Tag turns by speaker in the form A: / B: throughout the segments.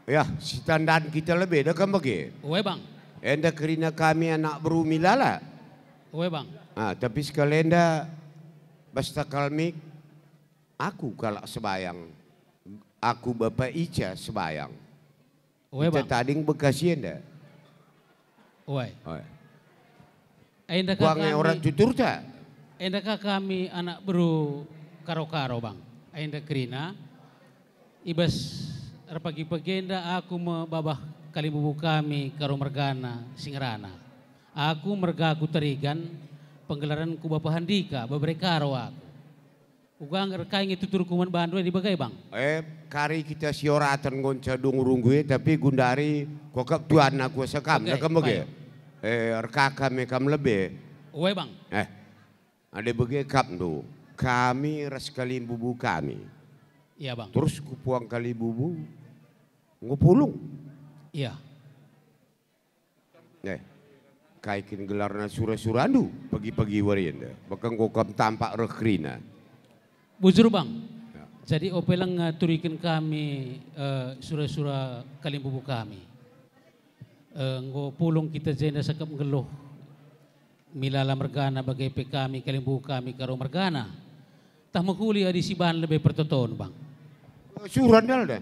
A: Ya, standar kita lebih dah kan bagi.
B: Uwe bang.
A: Enda kerina kami anak berumilala.
B: Uwe bang.
A: Tapi sekali enda basta kalmik aku kalak sebayang. Aku Bapak Ica sebayang.
B: Uwe bang.
A: Kita tading Bekasi enda.
B: Uwe.
A: Buangnya orang tutur tak?
B: Endakah kami anak beru karo-karo bang. Enda kerina ibas pagi-pagi enda aku membabah kali bubu kami karo mergana singrana. Aku mergaku terigan penggelaran ku Bapak Handika beberapa karo aku. Ugang rekai tutur kuman bandu di bagai bang.
A: Kari kita sioratan gonca dungurunggue tapi gundari kokap tuan aku sekam nak bagi. Rekaka mekam lebih.
B: Uwe bang.
A: Ada bagi kap tu. Kami raskalim bubu kami.
B: Iya bang.
A: Terus kupuang kali bubu ngupulung.
B: Iya.
A: Kaikin gelarna sura-surandu pagi-pagi warinda. Bakang kokam tampak rekrina.
B: Bujur bang. Ya. Jadi opelang turikan kami sura-sura kalim bubu kami. Ngupulung kita jenda sakap ngeluh. Milala mergana bagai kami kalim bubu kami karo mergana. Tah makuli adi sibahan lebih pertoton bang.
A: Suran dah.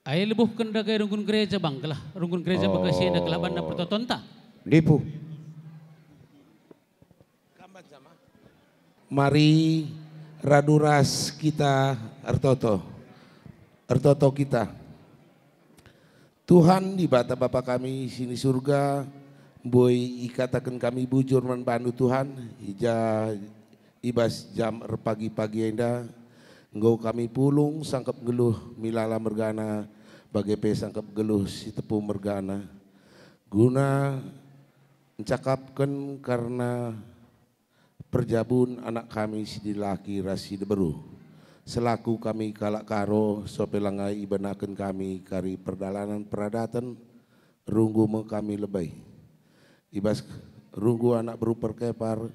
B: Ay lebuh kenda kay rungkun gereja bang, kelah rungkun gereja Bekasi ada kelaban na pertoton ta.
A: Dipu.
C: Mari raduras kita ertoto kita. Tuhan di bata Bapa kami sini surga, boy ikatakan kami bujur membantu Tuhan, ibas jam pagi-pagi enda, engkau kami pulung sangkap geluh milala mergana, bagai pe sangkap geluh si tepu mergana, guna mencakapkan karena perjabun anak kami si dilaki rasi deberu, selaku kami kalak karo sopelangai ibanakan kami kari perdalanan peradatan, runggu kami lebay, ibas runggu anak berupa kepar,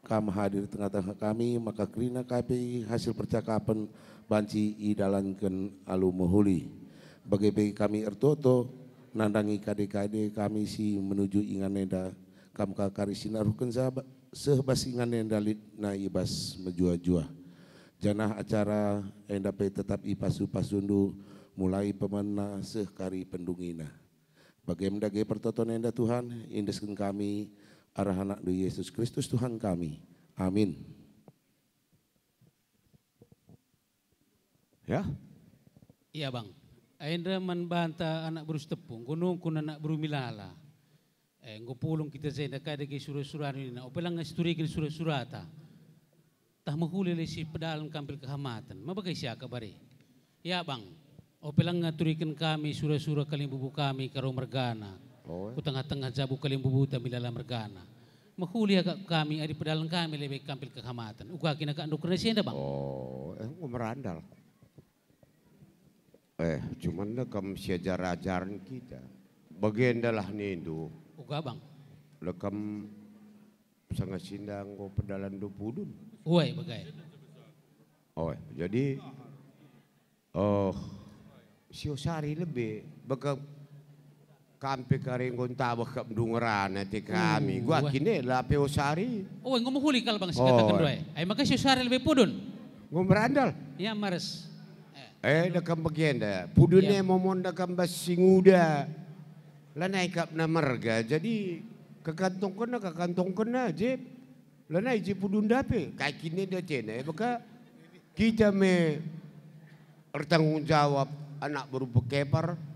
C: kam hadir tengah-tengah kami maka kerina kami hasil percakapan banci idalankan alu mohuli bagai kami ertoto nandangi kade-kade kami si menuju ingan neda kam kakari sinarukan sehbas ingan neda na ibas menjua-jua janah acara endape tetap ipasu-pasundu mulai pemana sehkari pendungina bagaimana gaya pertoto nenda Tuhan indeskan kami arah anak Yesus Kristus Tuhan kami. Amin.
A: Ya.
B: Iya bang. Aindra membanta anak berus tepung, gunung kun anak berumilala. Ngupulung kita zenda kada ke surah-surah ini. Opelang ngasturikin surah-surata. Tah mahuli si pedalam kampil kehamatan. Mabagai siya kabari. Ya bang. Opelang ngaturikan kami surah-surah kalimbubu kami karo mergana. Ku tengah-tengah jabu kalimbubu milala mergana. Mahuli agak kami ada pedalang kami lebih kampil kehamatan. Uga kina ka anduk resenda bang.
A: Merandal. Cuman lekam sejarah-ajaran kita. Bagian adalah nindu.
B: Uga bang.
A: Lekam sangat sindang ko pedalan dupudun.
B: Uai bagai.
A: Jadi siosari lebih bakal kampe karing gontabah kap dungeran nanti kami. Gua kini lah peosari.
B: Ngomong kal bang sikatakan doy. Ay maka siosari lebih pudun.
A: Ngomrandal.
B: Ya mares.
A: Dakam bagian dah. Pudunnya momon dakam basinguda. Lanai kap na marga. Jadi kekantong kena je. Lanai je pudun dape. Kaya kini dah cina. Maka kita me bertanggung jawab anak berupa kepar.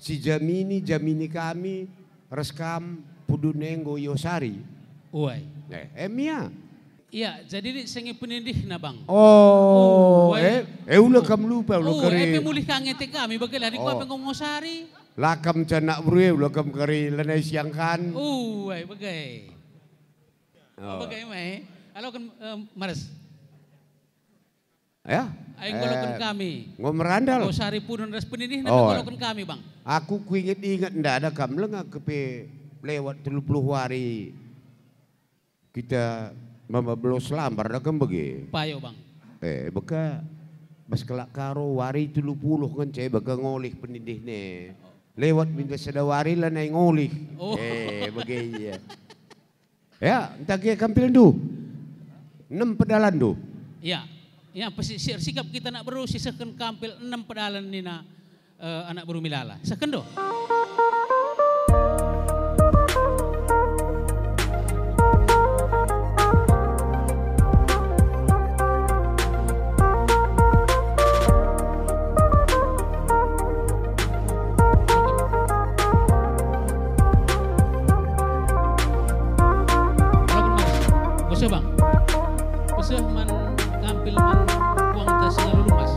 A: Si jamini kami reskam pudunenggo yosari.
B: Uai.
A: Emia.
B: Iya, jadi ini sengi penindih na bang.
A: Ulah kam lupa ulah kari.
B: Mulih kangete kami bagaimana di kuapa ngomosari.
A: Lakam canak bru ulah kam kari lanai siangkan.
B: Uai bagai. Bagai mai. Halo kan Mares.
A: Ya.
B: Aing golokan kami.
A: Ngomrandal.
B: Ngosari pudun ras penindih na golokan kami bang.
A: Aku ingat ndak ada kam lengah kepe lewat 30 hari. Kita mama belos lambar dah kan bagi.
B: Payo bang.
A: Beka bas kelak karo wari 30 kan cai baga ngolih pendidih ne. Lewat minta sedawari lah naik ngolih.
B: Oh.
A: Bagaimana. Ya, entah kaya kampil du. 6 pedalan du.
B: Ya, ya sikap kita nak beru sisakan kampil 6 pedalan ni na anak beru milala. Saken do. Bang, pesah man kampil man uang tas lalu lumas.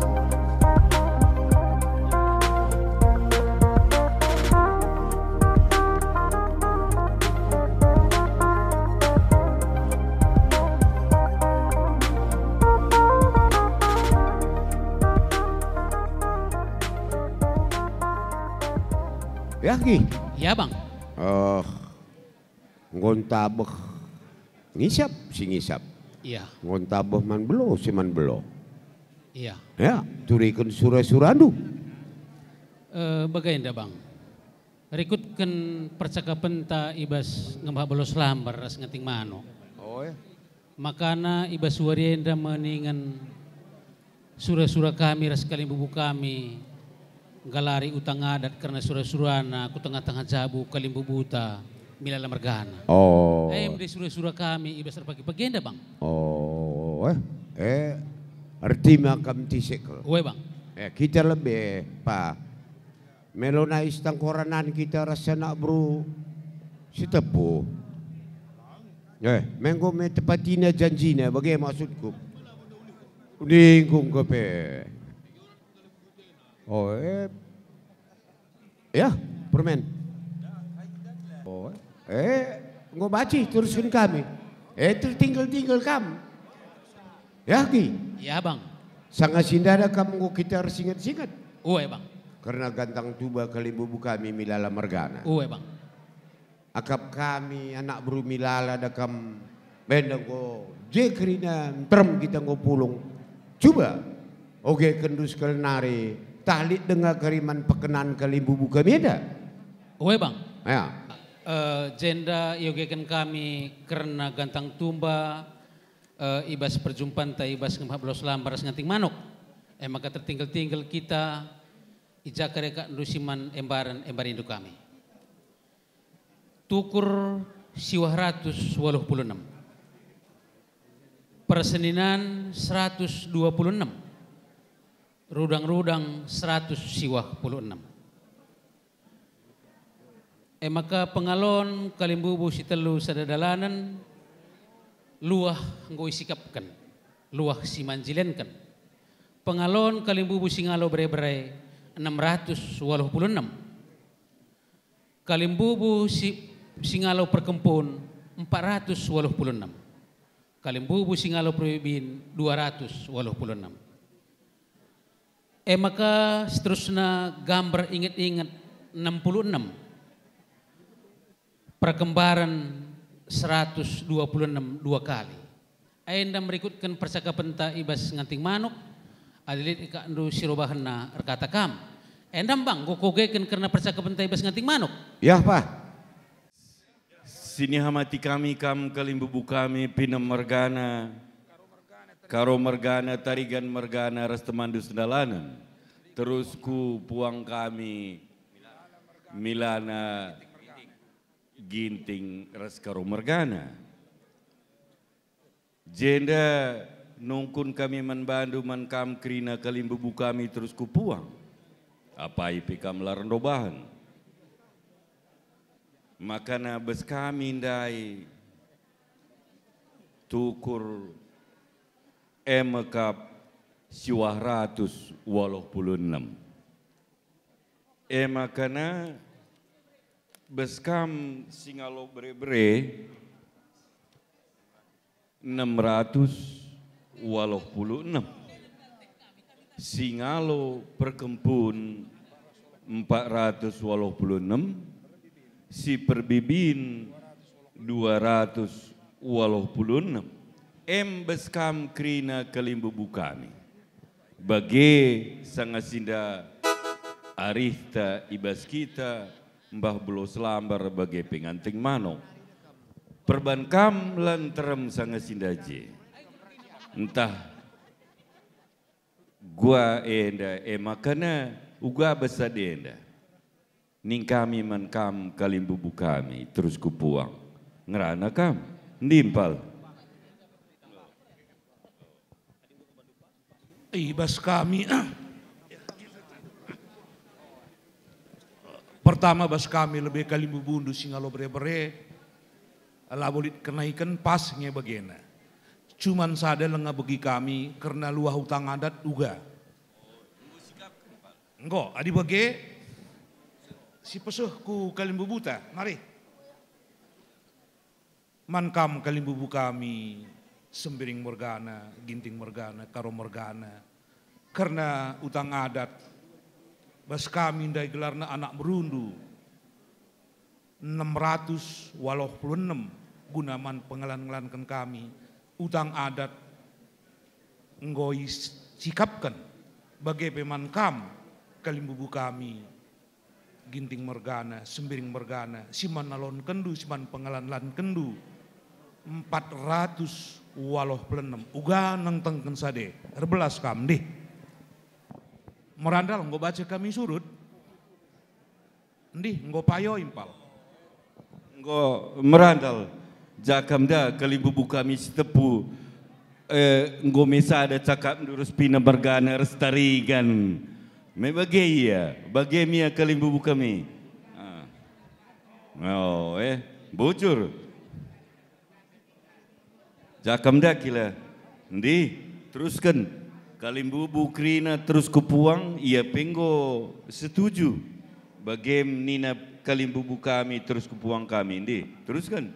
A: Ya ki?
B: Ya bang.
A: Ngontabeh. Ngisap si ngisap.
B: Iya.
A: Ngontabeh man belo si man belo.
B: Iya.
A: Ya, turikan surah-surah du.
B: Bagaimana bang? Rikutkan percakapan ta ibas ngembah belos lambar ras ngating mano.
A: Oh ya.
B: Makana ibas warienda meningan surah-surah kami ras kaling bubu kami galari utang adat karena surah-surana ku tengah-tengah jabu kaling bubuta milala mergana.
A: Oh.
B: Di surah-surah kami ibas pagi-pagi enda bang.
A: Oh. Arti makam tisikl.
B: Uwe bang.
A: Kita lebih pa. Melona istang koranan kita rasa nak bro si tepu. Mengko me tepatina janjina bagaimana maksudku? Dingkung kepe. Oh ya permen. Oh nggo baci teruskan kami. Tertinggal kamu. Ya ki.
B: Ya bang.
A: Sanga sindada kamu nggo kita harus ingat-ingat.
B: Uwe bang.
A: Karena gantang tuba kali bubu kami milala mergana.
B: Uwe bang.
A: Akap kami anak buru milala dakam bendang ko jekrina terem kita ngo pulung. Coba oke kendus kelenari tahlit dengar kariman pekenan kali bubu kami ada.
B: Uwe bang.
A: Ya.
B: Jenda yogekan kami karena gantang tumba ibas perjumpaan ta ibas ngembah belos lambar nganting manuk. Maka tertinggal-tinggal kita ijakareka nusiman embar indu kami. Tukur siwah 186. Perseninan 126. Rudang-rudang 100 siwah 16. Maka pengalon kalimbubu si telu sadadalanan luah ngoi sikapkan, luah si manjilenkan. Pengalon kalimbubu singalo bere-bere 686. Kalimbubu singalo perkempun 486. Kalimbubu singalo proibin 286. Maka seterusnya gambar ingat-ingat 66. Perkembaran 126 dua kali. Enda merikutkan percakapan ta ibas nganting manuk. Adilit ika andu sirobahana rekata kam. Endam bang, gokogekan karena percakapan ta ibas nganting manuk.
A: Ya pak.
D: Sini hamati kami kam kalimbubu kami pinam mergana. Karo mergana tarigan mergana rastemandu sendalanan. Terus ku puang kami milana ginting ras karo mergana. Jenda nungkun kami manbandu man kam krina kalimbubu kami terus ku puang. Apa ipi kam larendobahan. Makana bes kami ndai tukur emekap siwah 186. Makana beskam singalo bere-bere 686. Singalo perkempun 486. Si perbibin 286. Beskam krina kalimbubu kami. Bagi sangasinda arihta ibas kita Mbah Belo Selambar bagi penganting mano. Perbankam lanterem sangasinda je. Entah gua enda makana uga besar enda. Ning kami man kam kalimbubu kami terus kupuang. Ngerana kam ndimpal.
E: Ibas kami. Pertama bas kami lebih kalimbubundu singalo bere-bere. Labolit kenaikan pas nge bagena. Cuman sada lenga bagi kami karena luah hutang adat uga. Engko, adi bage si pesuh ku kalimbubuta, mari. Mankam kalimbubu kami sembiring morgana, ginting morgana, karo morgana. Karena utang adat bas kami ndai gelarna anak berundu 686 gunaman pengelan-ngelankan kami utang adat nggoi sikapkan bagai peman kam kalimbubu kami ginting mergana sembiring mergana siman nalon kendu siman pengelan-lan kendu 486 uga nang tengken sade herbelas kam deh merandal nggo baca kami surut ndih nggo payo impal
D: nggo merandal jakamda kalimbubu kami setepu nggo mesa ada cakap ndurus pina bergana restarigan me bageia bagemia kalimbubu kami oh bocor jakamda kila ndi teruskan kalimbubu krina terus kupuang ia penggo setuju bagem nina kalimbubu kami terus kupuang kami ndi teruskan.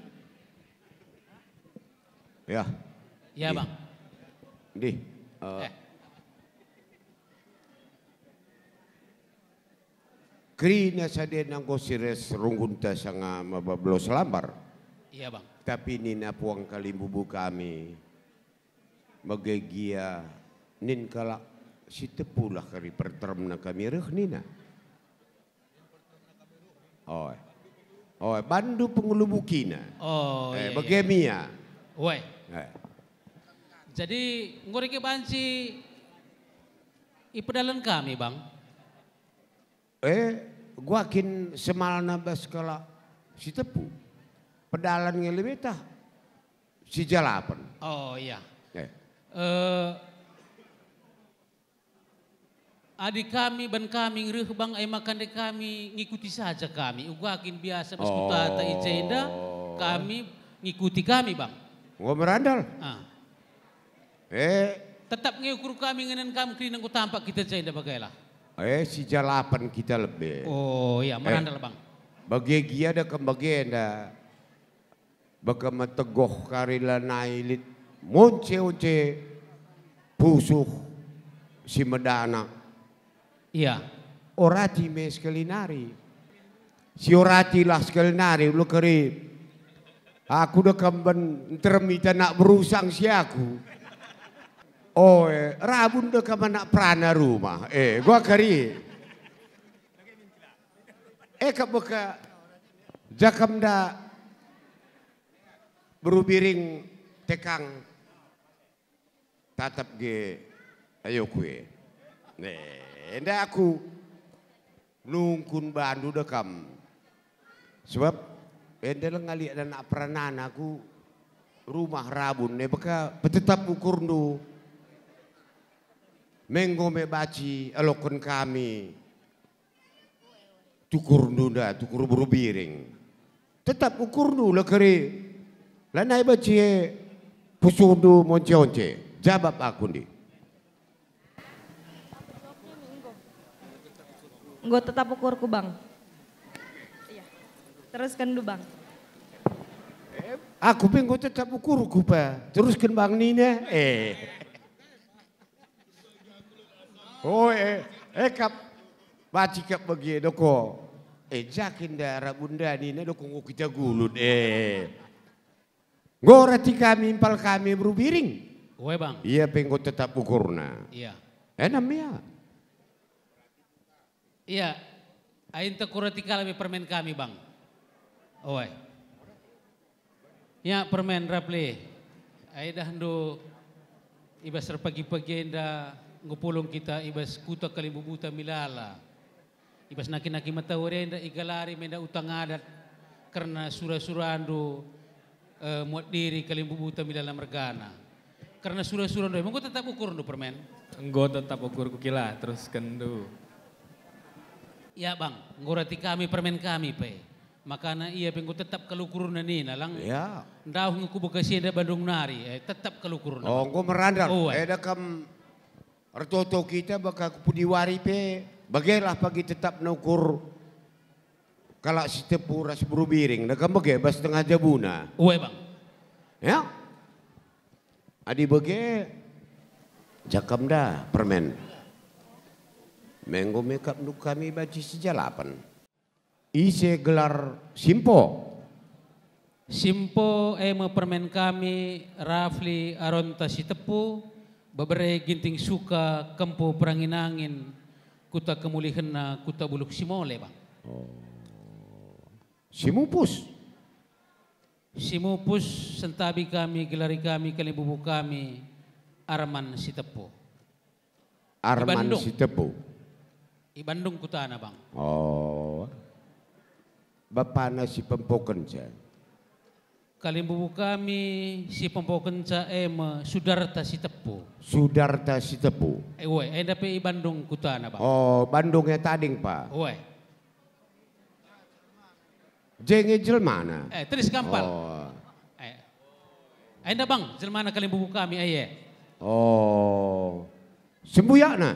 A: Ya.
B: Ya bang.
A: Di. Krina sade nang sires runggunta sanga Belo Selambar.
B: Iya bang.
A: Tapi nina puang kalimbubu kami magagia nin kala si tepulah kari pertermna kami reh nina. Oh, bandu pengelubukina.
B: Oh iya.
A: Bagemia.
B: Woi. Jadi ngoreke banci ipedalan kami bang.
A: Gua kin semalna bas kala si tepu. Pedalan ngelebetah si jalapan.
B: Oh iya. Adik kami ban kami ngeureuk bang ay makan dek kami ngikuti saja kami. Ugakin biasa bas kutata ijenda kami ngikuti kami bang.
A: Gua merandal.
B: Tetap ngukur kami ngenen kami krinang ku tampak kita jenda bagailah.
A: Si jalapan kita lebih.
B: Oh iya merandal bang.
A: Bagi gia ada kembagenda. Baka mategoh karila nailit. Monce-once pusuh si medana.
B: Iya.
A: Orati me sekali nari. Si orati lah sekali nari. Lu keri. Aku dah kamban termita nak berusang si aku. Rabun dah kamban nak prana rumah. Gua keri. Kap beka jakam dah berubiring tekang tatap ge ayo kue. Nda aku nungkun bandu dah kam. Sebab endel ngali dan nak peranan aku rumah rabun ne beka tetap ukur nu menggo me baci alokon kami tukur nunda tukur berubiring tetap ukur nu lekeri lanai baci pusundu monce-once jawab aku ndi
F: nggo tetap ukurku bang. Teruskan dulu bang.
A: Aku pengen tetap ukurku pak. Teruskan bang Nina. Kap baci kap bagi doko. Jakin darah bunda Nina doko ngok kita gulut. Ngorati kami impal kami berubiring.
B: Woi bang.
A: Iya pengen tetap ukurna.
B: Iya.
A: Enam ya.
B: Iya, ain kurati kalami permen kami bang. Oi. Ya permen rapli. Ain dah hando ibas pagi-pagi enda ngupulong kita ibas kuta kalimbu buta milala. Ibas naki-naki matawari enda igalari menda utang adat karena surah-surah ando muat diri kalimbu buta milala mergana. Karena surah-surah ando, emang tetap ukur ando permen?
G: Enggo tetap ukur kukila terus kendu.
B: Ya bang, ngurati kami permen kami pe. Makana iya pengko tetap kalukur na ni nalang.
A: Ya.
B: Ndaw ngaku bekasi da Bandung nari, tetap kalukur na.
A: Oh, kau merandar.
B: Oh,
A: Eda kam artoto kita baka kupudiwari pe. Bagailah pagi tetap naukur kalak si tepu ras berubiring. Nakam bagai bas tengah jabuna.
B: Uwe bang.
A: Ya. Adi bagai jakam dah permen. Menggo makeup nuk kami baci sejalapan. Ise gelar simpo.
B: Simpo ema permen kami Rafli Aronta si tepu babere ginting suka kempo peranginangin kuta kemulihan kuta buluk simole bang.
A: Simupus.
B: Simupus sentabi kami gelari kami kalibubu kami Arman si tepu.
A: Arman
B: Bandung.
A: si tepu.
B: Di Bandung kutana bang.
A: Oh. Bapak na si pempoken siya.
B: Kalimbubu kami si pempokenca ema Sudarta si tepu.
A: Sudarta si tepu.
B: Uwe, enda pe i Bandung kutana bang.
A: Oh, Bandungnya tading pa.
B: Uwe.
A: Jenge jelmana.
B: Teris kampal.
A: Oh.
B: Enda bang, jelmana kalimbubu kami aye.
A: Oh. Sembuyak na.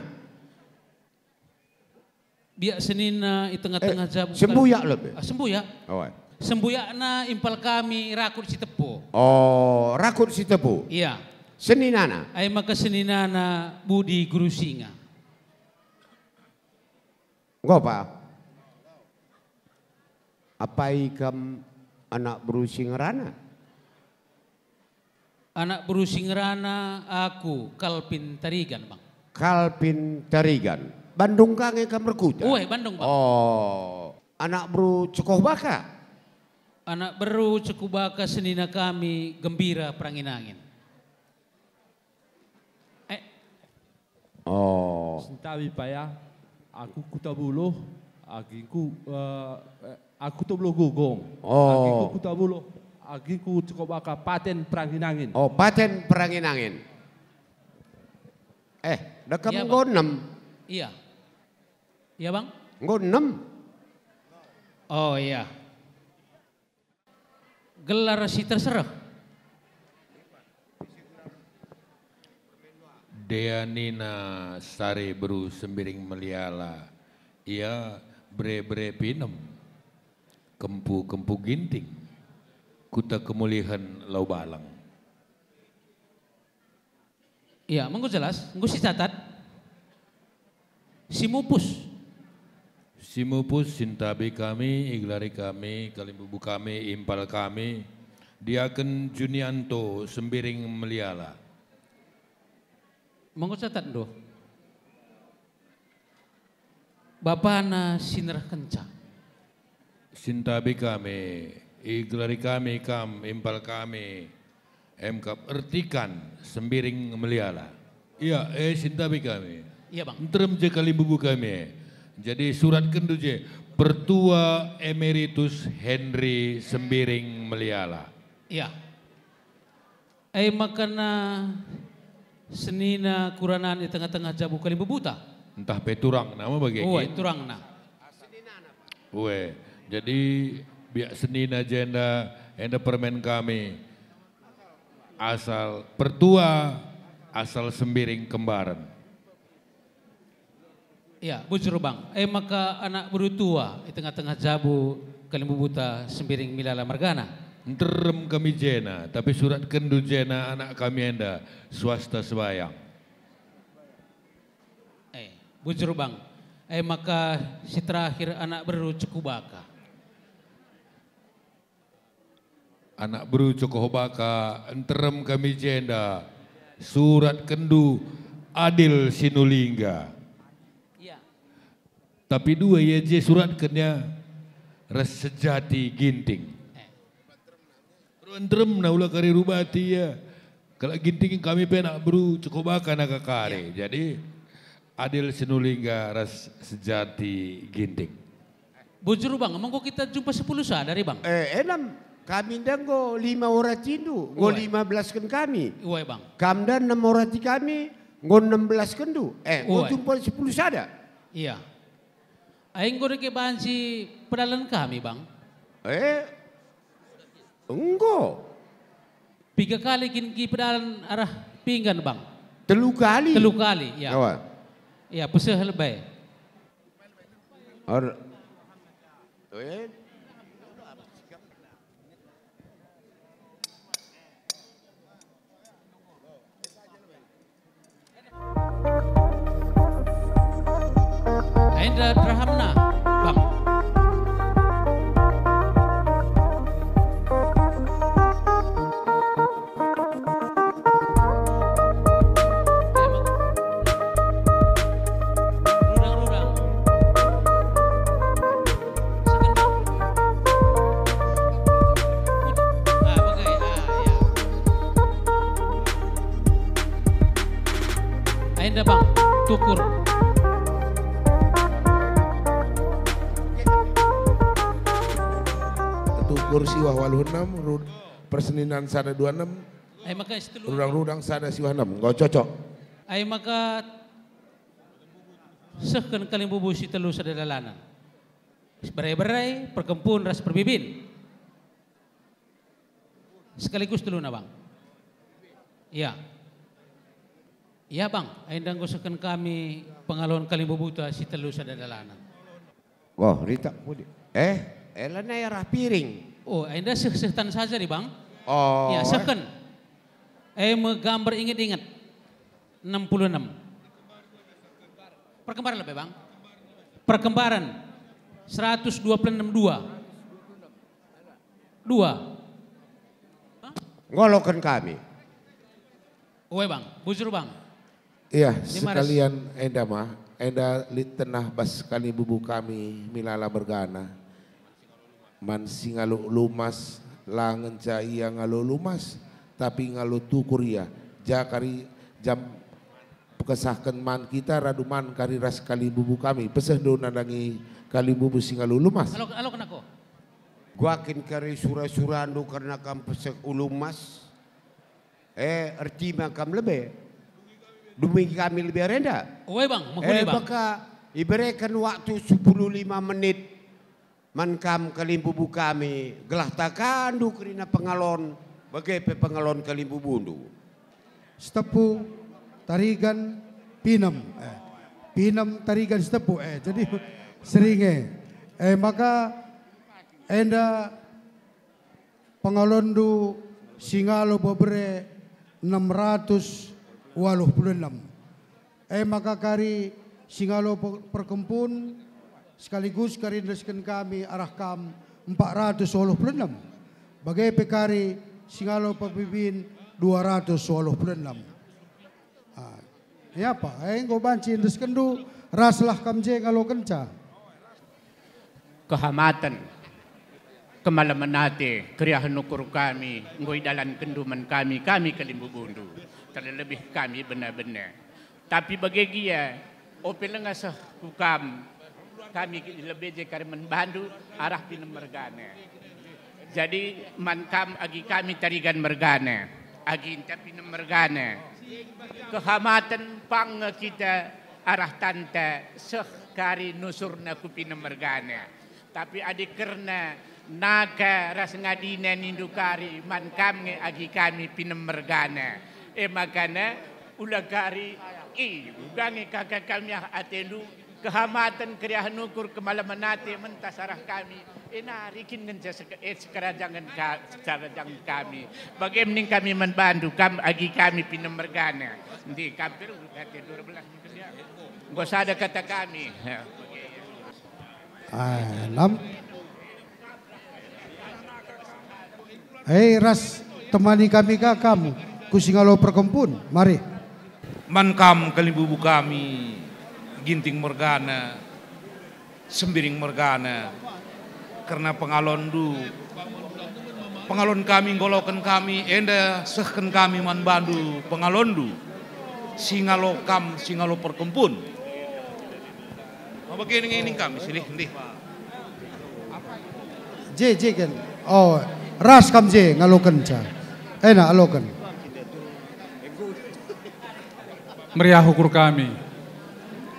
B: Biak senina i tengah-tengah jam.
A: Sembuyak lebih.
B: Sembuyak.
A: Oh.
B: Sembuyak na impal kami rakut si tepu.
A: Oh, rakut si tepu.
B: Iya.
A: Seninana.
B: Ay maka seninana Budi Guru Singa.
A: Ngopa? Apa ikam anak berusi ngerana?
B: Anak berusi ngerana aku Kalpin Tarigan bang.
A: Kalpin Tarigan. Bandung kang ikam berkuta.
B: Uwe, Bandung bang.
A: Oh, anak bru Cekoh Baka.
B: Anak beru cekubaka senina kami gembira peranginangin.
A: Oh.
H: Sintawi paya, aku kutabuluh, aku tabuluh gogong.
A: Oh.
H: Aku kutabuluh, aku cukup baka paten peranginangin.
A: Oh, paten peranginangin. Dekam
B: Iya,
A: nggo 6.
B: Iya. Iya bang?
A: Nggo 6.
B: Oh iya. Gelar si terserah.
D: Deanina sare beru sembiring meliala. Ia bre-bre pinem. Kempu-kempu ginting. Kuta kemulihan lau balang.
B: Iya, mengko jelas, mengko si catat. Si mupus.
D: Simupus sintabi kami, iglari kami, kalimbubu kami, impal kami, Diaken Junianto sembiring meliala.
B: Monggo catat do. Bapana sinerah kenca.
D: Sintabi kami, iglari kami, impal kami, emkap ertikan sembiring meliala. Iya, sintabi kami.
B: Iya bang.
D: Terem je kalimbubu kami. Jadi surat kenduje Pertua Emeritus Henry Sembiring Meliala.
B: Iya. Makana senina kuranan di tengah-tengah jabu kalimbu buta.
D: Entah peturang nama bagi.
B: Oh, turang na.
D: Uwe, jadi biak senina jenda enda permen kami asal Pertua asal Sembiring Kembaran.
B: Iya, bujur bang. Maka anak berutua di tengah-tengah jabu kalimbu buta sembiring milala margana.
D: Nterem kami jena, tapi surat kendu jena anak kami enda swasta sebayang.
B: Bujur bang. Maka si terakhir anak beru cekubaka.
D: Anak beru Cokobaka, enterem kami jenda, surat kendu
I: Adil Sinulingga.
B: Iya.
I: Tapi dua ya je surat kenya ras sejati ginting. Ruantrem na ulah kari rubati ya. Kalau ginting kami penak bru cukup akan agak kare. Jadi Adil Sinulingga ras sejati ginting.
B: Bujur bang, emang kok kita jumpa 10 sadari bang?
A: Enam. Kami dan go 5 orang tindu, go 15 kan kami.
B: Uwe bang.
A: Kamdan 6 orang ti kami, go 16 kan du. Go jumpa 10 sada.
B: Iya. Aing go deke bahan si pedalan kami bang.
A: Enggak.
B: 3 kali ki pedalan arah pinggan bang.
A: 3 kali.
B: 3 kali, ya.
A: Kawan.
B: Iya, peseh lebay. Aindra Drahamna, bang. Aindra bang, tukur.
C: Tukur siwah waluhunam, perseninan sada 26,
B: Ay maka istulu.
C: rudang-rudang sada siwah 6, gak cocok.
B: Ay maka sehkan kaling bubusi telu sa dadalanan. Beray-beray, perkempun, ras perbibin. Sekaligus telu na bang. Iya. Iya bang, ay ndang gusakan kami pengalon kaling bubuta si telu sa dadalanan.
A: Wah, Rita pudi. Elan na yarah piring.
B: Oh, ay nda sehtan saja nih bang.
A: Oh.
B: Ya, sehkan. Menggambar ingat-ingat. 66. Perkembaran lebih bang. Perkembaran. 126 2.
A: Ngolokan kami.
B: Oke bang, bujur bang.
C: Iya, sekalian enda mah, enda lit tenah bas kali bubu kami milala bergana. Man singalu lumas, langen cai yang ngalu lumas, tapi ngalu tukur ya. Jakari jam kesahkan man kita raduman kari ras kali bubu kami. Peseh do nadangi kali bubu singalu lumas.
B: Halo kenako.
A: Gua akin kari surah-surah anu karena kam peseh ulumas. Erti makam lebih. Demi kami lebih rendah.
B: Oke bang, menghuni bang.
A: Maka iberikan waktu 15 menit. Mankam kalimbubu kami gelah takandu kerina pengalon bagai pengalon kalimbubu bundu.
J: Stepu tarigan pinam. Pinam tarigan stepu jadi seringe. Maka enda pengalon du singalo bebre 686. Maka kari singalo perkempun sekaligus karindaskan kami arah kam 486. Bagai pekari singalo pepibin 286. Ya apa? Engko banci indaskan du raslah kamje kalau kenca.
K: Kehamatan kemalaman nate kriahan nukur kami ngoi dalan kenduman kami kalimbu bundu terlebih kami benar-benar. Tapi bagi dia opelengasah hukam kami lebih jekar membantu arah pinam mergana. Jadi mankam agi kami tarigan mergana, agi inta pinam mergana. Kehamatan pang kita arah tanta sekari nusurna ku pinam mergana. Tapi adik kerna naga ras ngadina nindukari mankam nge agi kami pinam mergana. Makana ulagari ugangi kakak kami atelu kehamatan kriahan ukur kemalaman nate mentasarah kami narikin ngenca sekerajangan kami bagaimana kami membantu agi kami pinemergana di kampir kata 12 gak ada kata kami
J: Ras temani kami kamu kusingalo perkempun mari
E: Mankam kalimbubu kami ginting mergana, sembiring mergana, karena pengalon kami ngolokan kami, enda sehken kami man bandu pengalondu, singalo kam singalo perkempun. Apa ini kami silih ndi.
J: J kan. Oh, ras kam J ngalokan ca. Enak alokan.
L: Meriah ukur kami,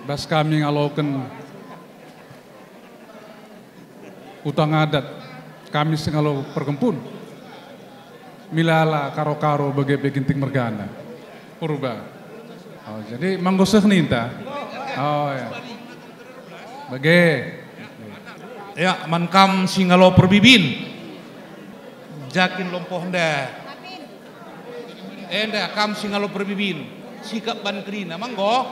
L: bas kami ngaloken utang adat, kami sengalo perkempun, milala karo-karo bagai ginting mergana, purba. Oh, jadi manggoseh ninta. Oh ya, bagai.
E: Ya, mankam singalo perbibin, jakin lompoh enda kam singalo perbibin. Sikap ban kerina manggo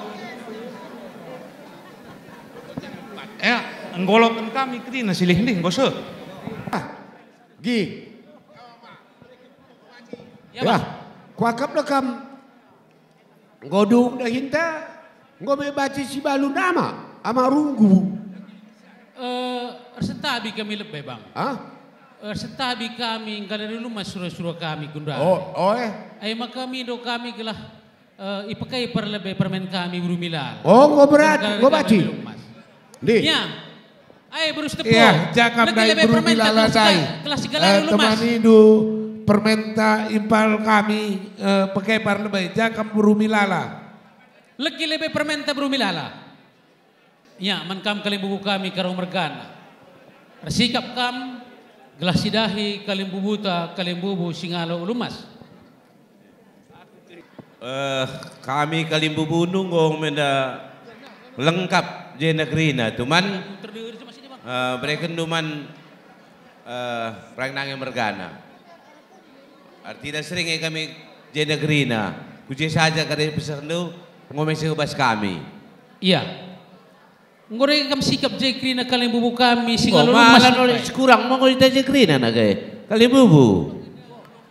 E: nggolokan kami kerina silih nih ngose
A: Gi ya kuakap lekam ngodung dah hinta ngome baca si balu nama ama runggu
B: setabi kami lebih bang setabi kami dari rumah surah-surah kami gunda maka kami do kami gelah ipakai per lebih permen kami berumilal.
A: Oh, ngoberat, ngobaci. Di.
B: Ya. Ayo berus tepo.
C: Iya, jakam dai berumilala dai.
B: Kelas segala dulu mas.
C: Temani du permenta impal kami pakai par lebih jakam berumilala.
B: Lagi lebih permenta berumilala. Ya, mankam kalimbubu kami karo mergana. Resikap kam gelas sidahi kalimbubuta kalimbubu singalo ulumas.
M: Kami kalimbubu nunggong menda lengkap je negeri na tuman mereka numan perang nangi mergana artinya sering kami je negeri na kuci saja kada pesan tu ngomong sebas kami
B: iya ngoreng kami sikap je negeri na kalimbubu kami singalo lumas
M: kurang mau kita je negeri na nagay kalimbubu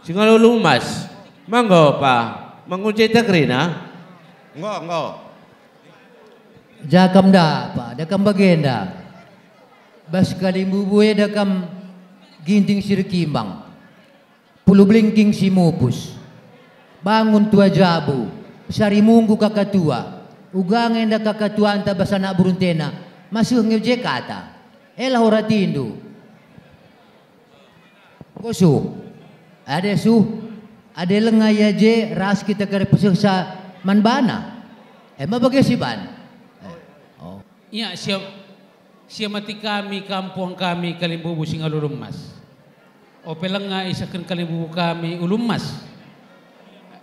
M: singalo lumas manggo pa mengunci tegrina, enggak.
N: Jakam dah apa, dakam bagenda. Bas kalimbubu dakam ginting sirkimbang. Pulu blingking si mupus. Bangun tua jabu, sari munggu kakatua. Ugang enda kakatua anta basana buruntena. Masuk ngejek kata. Elah oratindu. Kosu. Ada ada lengaya je ras kita kare pesek sa manbana. Mabagai si ban.
B: Iya siya mati kami kampung kami kalimbubu singalo lumas. O pelanga isakan kalimbubu kami ulumas.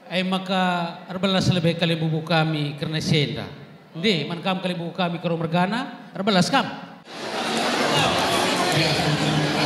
B: Ay maka arbalas lebih kalimbubu kami karena senda. Hindi man kam kalimbubu kami karo mergana arbalas kam.
C: Kami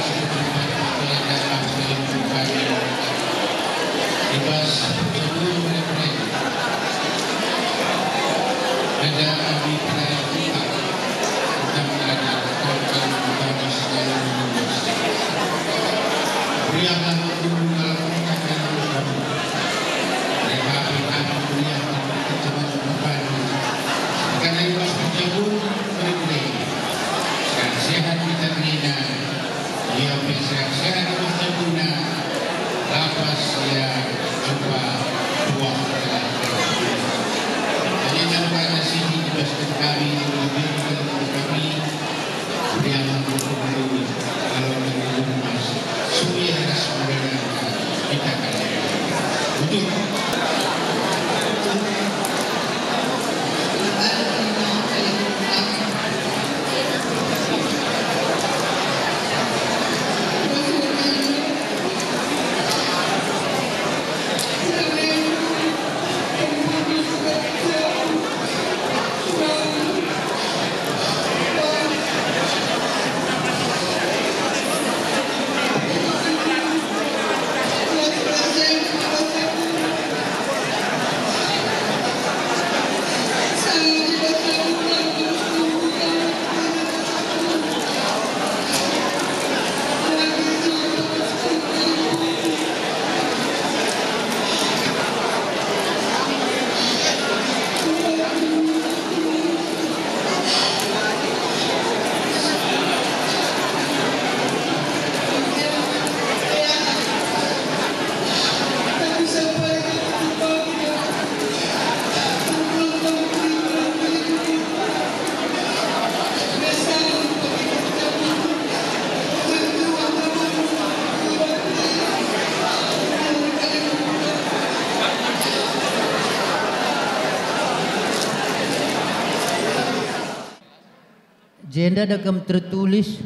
N: agenda dakam tertulis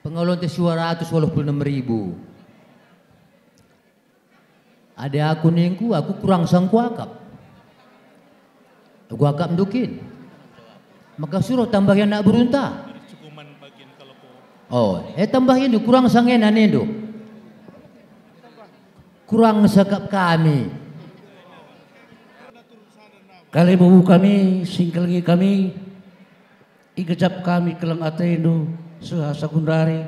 N: pengaluan teh 286.000. Ada aku nengku, aku kurang sangku akap. Aku akap mdukin. Maka suruh tambahin nak berunta. Oh, tambahin tu kurang sangen ane tu. Kurang sakap kami.
O: Kali bubu kami, singkelengi kami, ikejap kami kelang atendo, sehasa gundari,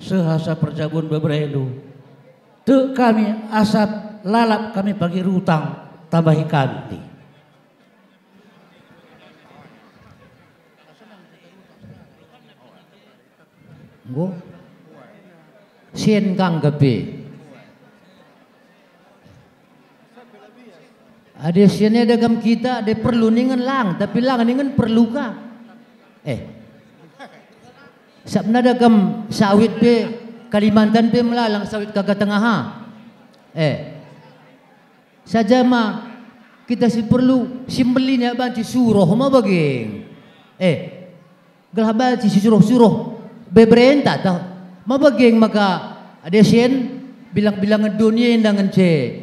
O: sehasa perjabun beberendu. Tu kami asap lalap kami bagi rutang, tambahi kami.
N: Go, sien kang gape. Ada siannya dagam kita, ada perlu ningan lang, tapi lang ningan perlu ka. Sabna dagam sawit pe Kalimantan pe melalang sawit kagak tengah ha. Saja mah kita si perlu simbelin ya banci suruh mah bageng. Gelah banci si suruh beberenta tah. Mah bageng maka ada sian bilang-bilang dunia dengan ce.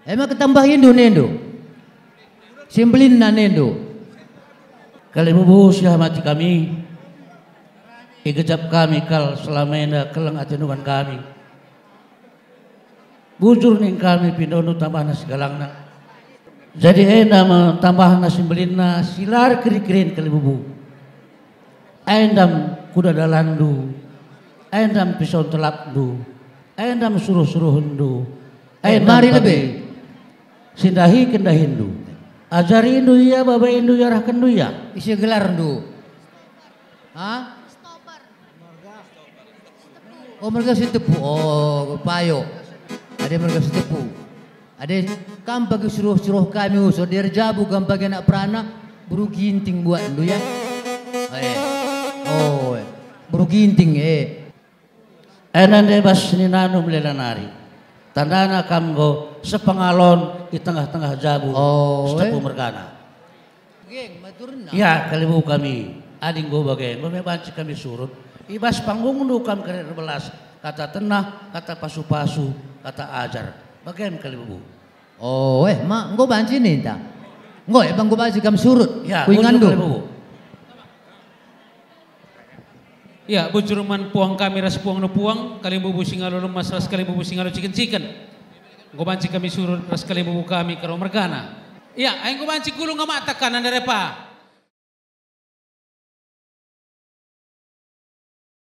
N: Emang ketambahin do nendo. Simbelin na nendo.
O: Kali bubu siah mati kami. Ikejap kami kal selama ini kelang atenuan kami. Bujur ning kami pindono tambah nasi galangna. Jadi ena tambah nasi belina silar kiri-kirin kali bubu. Endam kuda dalandu. Endam pisau telapdu. Endam suruh-suruhundu.
N: Mari lebih.
O: Sindahi kendahindu. Ajari indu ya, baba indu ya, rahkendu ya.
N: Isi gelar ndu. Hah? Oh mereka si tepu. Oh payo. Ada mereka si tepu. Ada kam bagi suruh-suruh kami usul dari jabu kam bagi anak perana buru ginting buat ndu ya. Oh buru ginting
O: Enan debas ni nanu melelanari. Tandana kamgo sepengalon di tengah-tengah jabu setepu mergana. Ya kalibu kami ading go bagai banci kami surut. Ibas panggung nu kam kare belas kata tenah kata pasu-pasu kata ajar. Bagaimana kalibu?
N: Oh mak go banci nih ta. Ngo bang go banci kam surut.
O: Ya
N: kuingandu.
B: Ya, bujuruman puang kami ras puang no puang, kali bubu singalo lemas ras kali bubu singalo chicken. Gobanci kami surut ras kali bubu kami karo mergana. Ya, aing gobanci gulung mata kanan derepa.